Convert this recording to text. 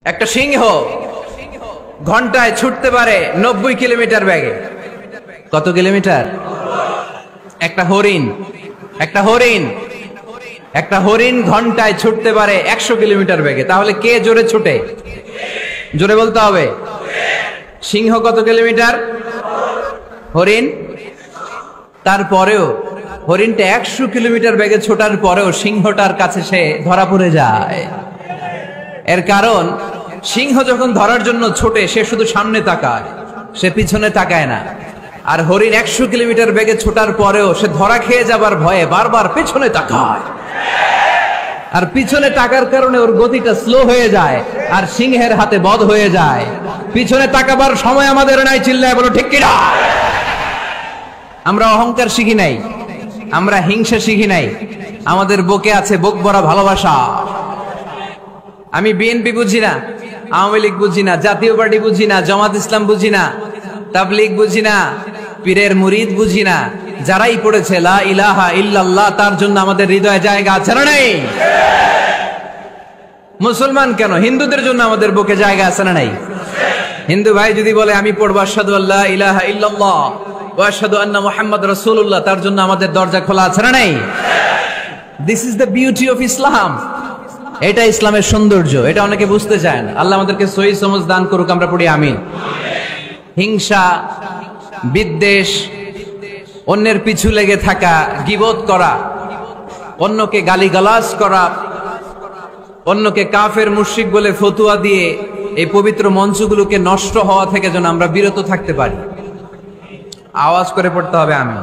একটা সিংহ ঘন্টায় ছুটতে পারে 90 কিলোমিটার বেগে। কত কিলোমিটার? একটা হরিণ ঘন্টায় ছুটতে পারে 100 কিলোমিটার বেগে। তাহলে কে জোরে ছুটে? জোরে বলতে হবে। সিংহ কত কিলোমিটার? হরিণ। তারপরেও হরিণটা 100 কিলোমিটার বেগে ছোটার পরেও সিংহটার কাছে সে ধরা পড়ে যায়। এর কারণ সিংহ যখন ধরার জন্য ছোটে সে শুধু সামনে তাকায়, সে পিছনে তাকায় না। আর হরিণ 100 কিলোমিটার বেগে ছোটার পরেও সে ধরা খেয়ে যাবার ভয়ে বারবার পেছনে তাকায়। আর পিছনে তাকার কারণে ওর গতিটা স্লো হয়ে যায় আর সিংহের হাতে বধ হয়ে যায়। পিছনে তাকাবার সময় আমাদের নাই, চিল্লায় বলো ঠিক কিনা? আমরা অহংকার শিখি নাই, আমরা হিংসা শিখি নাই, আমাদের বুকে আছে বুক ভরা ভালোবাসা। আমি বিএনপি বুঝি না, আওয়ামী লীগ বুঝি না, জাতীয় পার্টি বুঝি না, জামাত ইসলাম বুঝি না, তাবলীগ বুঝি না, পীরের মুরিদ বুঝি না। যারাই পড়েছে লা ইলাহা ইল্লাল্লাহ তার জন্য আমাদের হৃদয়ে জায়গা আছে না নাই? মুসলমান কেন, হিন্দুদের জন্য আমাদের বুকে জায়গা আছে না নাই? হিন্দু ভাই যদি বলে আমি পড়বো আশহাদু আল্লা ইলাহা ইল্লাল্লাহ ওয়া আশহাদু আন্না মুহাম্মাদ রাসূলুল্লাহ, তার জন্য আমাদের দরজা খোলা আছে না নাই? This is the beauty of Islam. এটা ইসলামের সৌন্দর্য, এটা অনেকে বুঝতে চায় না। আল্লাহ আমাদেরকে সহি সমঝ দান করুক, আমরা পড়ি আমিন। হিংসা, বিদ্বেষ, অন্যের পিছু লেগে থাকা, গীবত করা, অন্যকে গালিগালাজ করা, অন্যকে কাফের মুশরিক বলে ফতুয়া দিয়ে এই পবিত্র মঞ্চগুলোকে নষ্ট হওয়া থেকে যেন আমরা বিরত থাকতে পারি। আওয়াজ করে পড়তে হবে আমিন।